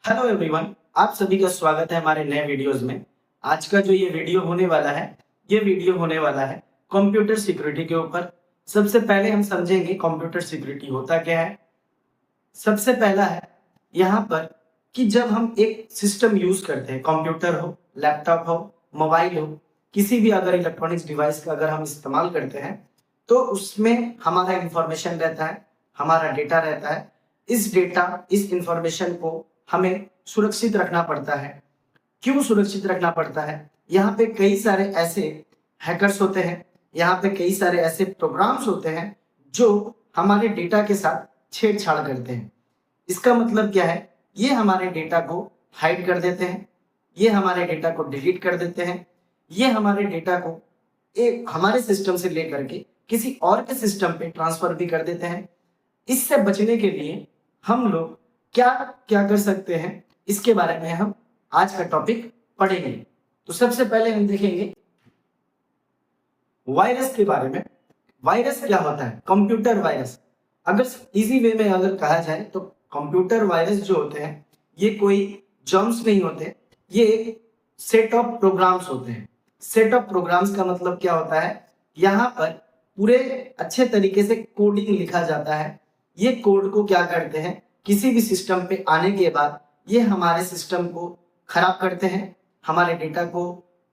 Hello everyone, आप सभी का स्वागत है हमारे नए वीडियोस में। आज का जो ये वीडियो होने वाला है, ये वीडियो होने वाला है कंप्यूटर सिक्योरिटी के ऊपर। सबसे पहले हम समझेंगे कंप्यूटर सिक्योरिटी होता क्या है। सबसे पहला है यहाँ पर कि जब हम एक सिस्टम यूज करते हैं, कंप्यूटर हो, लैपटॉप हो, मोबाइल हो, किसी भी अगर इलेक्ट्रॉनिक्स डिवाइस का अगर हम इस्तेमाल करते हैं, तो उसमें हमारा इंफॉर्मेशन रहता है, हमारा डेटा रहता है। इस इंफॉर्मेशन को हमें सुरक्षित रखना पड़ता है। क्यों सुरक्षित रखना पड़ता है? यहाँ पे कई सारे ऐसे हैकर्स होते हैं, यहाँ पे कई सारे ऐसे प्रोग्राम्स होते हैं जो हमारे डेटा के साथ छेड़छाड़ करते हैं। इसका मतलब क्या है? ये हमारे डेटा को हाइड कर देते हैं, ये हमारे डेटा को डिलीट कर देते हैं, ये हमारे डेटा को एक हमारे सिस्टम से लेकर के किसी और के सिस्टम पे ट्रांसफर भी कर देते हैं। इससे बचने के लिए हम लोग क्या क्या कर सकते हैं, इसके बारे में हम आज का टॉपिक पढ़ेंगे। तो सबसे पहले हम देखेंगे वायरस के बारे में। वायरस क्या होता है? Computer virus. अगर इजी वे में अगर कहा जाए तो कंप्यूटर वायरस जो होते हैं, ये कोई जर्म्स नहीं होते, ये एक सेट ऑफ प्रोग्राम्स होते हैं। सेट ऑफ प्रोग्राम्स का मतलब क्या होता है? यहाँ पर पूरे अच्छे तरीके से कोडिंग लिखा जाता है। ये कोड को क्या करते हैं, किसी भी सिस्टम पे आने के बाद ये हमारे सिस्टम को खराब करते हैं, हमारे डेटा को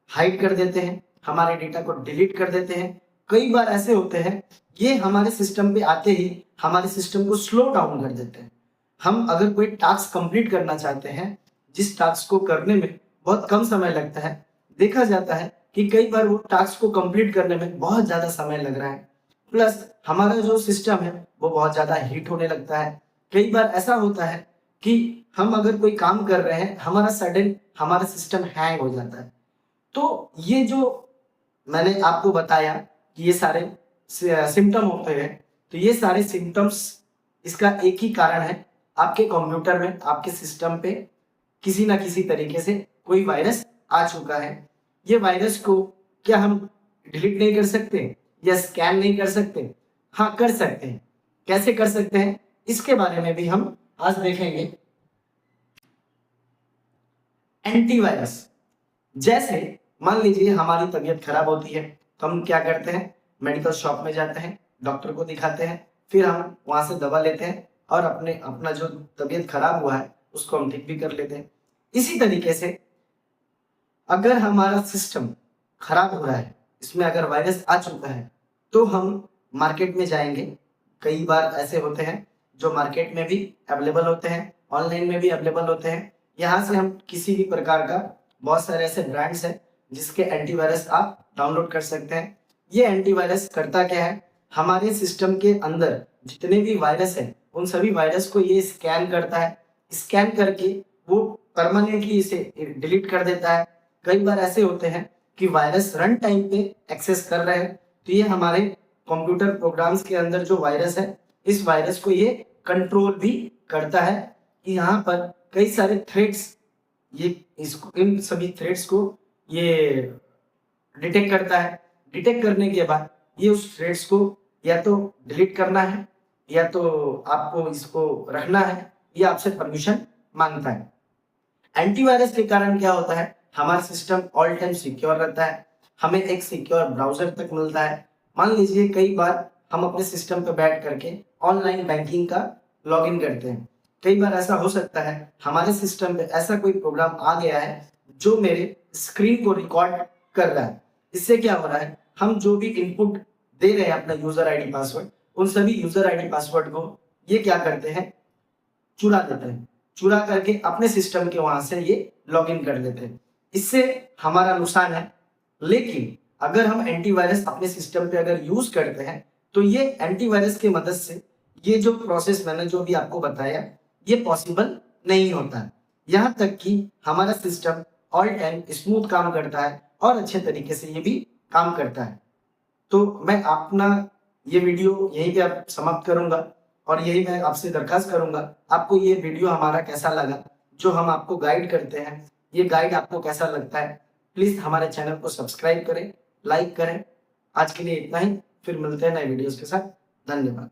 हाइड कर देते हैं, हमारे डेटा को डिलीट कर देते हैं। कई बार ऐसे होते हैं, ये हमारे सिस्टम पे आते ही हमारे सिस्टम को स्लो डाउन कर देते हैं। हम अगर कोई टास्क कंप्लीट करना चाहते हैं, जिस टास्क को करने में बहुत कम समय लगता है, देखा जाता है कि कई बार वो टास्क को कंप्लीट करने में बहुत ज्यादा समय लग रहा है, प्लस हमारा जो सिस्टम है वो बहुत ज्यादा हीट होने लगता है। कई बार ऐसा होता है कि हम अगर कोई काम कर रहे हैं, हमारा सिस्टम हैंग हो जाता है। तो ये जो मैंने आपको बताया कि ये सारे सिम्टम होते हैं, तो ये सारे सिम्टम्स, इसका एक ही कारण है, आपके कंप्यूटर में, आपके सिस्टम पे किसी ना किसी तरीके से कोई वायरस आ चुका है। ये वायरस को क्या हम डिलीट नहीं कर सकते या स्कैन नहीं कर सकते? हाँ, कर सकते हैं। कैसे कर सकते हैं, इसके बारे में भी हम आज देखेंगे। एंटीवायरस। जैसे मान लीजिए हमारी तबीयत खराब होती है, तो हम क्या करते हैं, मेडिकल शॉप में जाते हैं, डॉक्टर को दिखाते हैं, फिर हम वहां से दवा लेते हैं और अपना जो तबीयत खराब हुआ है उसको हम ठीक भी कर लेते हैं। इसी तरीके से अगर हमारा सिस्टम खराब हो रहा है, इसमें अगर वायरस आ चुका है, तो हम मार्केट में जाएंगे। कई बार ऐसे होते हैं जो मार्केट में भी अवेलेबल होते हैं, ऑनलाइन में भी अवेलेबल होते हैं। यहाँ से हम किसी भी प्रकार का, बहुत सारे ऐसे ब्रांड्स हैं जिसके एंटीवायरस आप डाउनलोड कर सकते हैं। ये एंटीवायरस करता क्या है, हमारे सिस्टम के अंदर जितने भी वायरस है उन सभी वायरस को ये स्कैन करता है। स्कैन करके वो परमानेंटली इसे डिलीट कर देता है। कई बार ऐसे होते हैं कि वायरस रन टाइम पे एक्सेस कर रहे हैं, तो ये हमारे कंप्यूटर प्रोग्राम्स के अंदर जो वायरस है, इस वायरस को ये कंट्रोल भी करता है कि यहाँ पर कई सारे थ्रेड्स, ये इसको, इन सभी थ्रेड्स को ये डिटेक्ट करता है। डिटेक्ट करने के बाद ये उस थ्रेड्स को या तो डिलीट करना है, या तो आपको इसको रखना है, ये आपसे परमिशन मांगता है। एंटीवायरस के कारण क्या होता है, हमारा सिस्टम ऑल टाइम सिक्योर रहता है, हमें एक सिक्योर ब्राउजर तक मिलता है। मान लीजिए कई बार हम अपने सिस्टम पर बैठ करके ऑनलाइन बैंकिंग का लॉगिन करते हैं। कई बार ऐसा हो सकता है हमारे सिस्टम पे ऐसा कोई प्रोग्राम आ गया है जो मेरे स्क्रीन को रिकॉर्ड कर रहा है। इससे क्या हो रहा है, हम जो भी इनपुट दे रहे हैं अपना यूजर आईडी पासवर्ड, उन सभी यूजर आईडी पासवर्ड को ये क्या करते हैं, चुरा देते हैं। चुरा करके अपने सिस्टम के वहां से ये लॉगिन कर देते हैं। इससे हमारा नुकसान है। लेकिन अगर हम एंटीवायरस अपने सिस्टम पे अगर यूज करते हैं, तो ये एंटीवायरस की मदद से ये जो प्रोसेस मैंने जो भी आपको बताया, ये पॉसिबल नहीं होता है। यहाँ तक कि हमारा सिस्टम ऑल टाइम स्मूथ काम करता है और अच्छे तरीके से ये भी काम करता है। तो मैं अपना ये वीडियो यहीं पे आप समाप्त करूंगा, और यही मैं आपसे दरखास्त करूंगा, आपको ये वीडियो हमारा कैसा लगा, जो हम आपको गाइड करते हैं, ये गाइड आपको कैसा लगता है, प्लीज हमारे चैनल को सब्सक्राइब करें, लाइक करें। आज के लिए इतना ही, फिर मिलते हैं नए वीडियोस के साथ। धन्यवाद।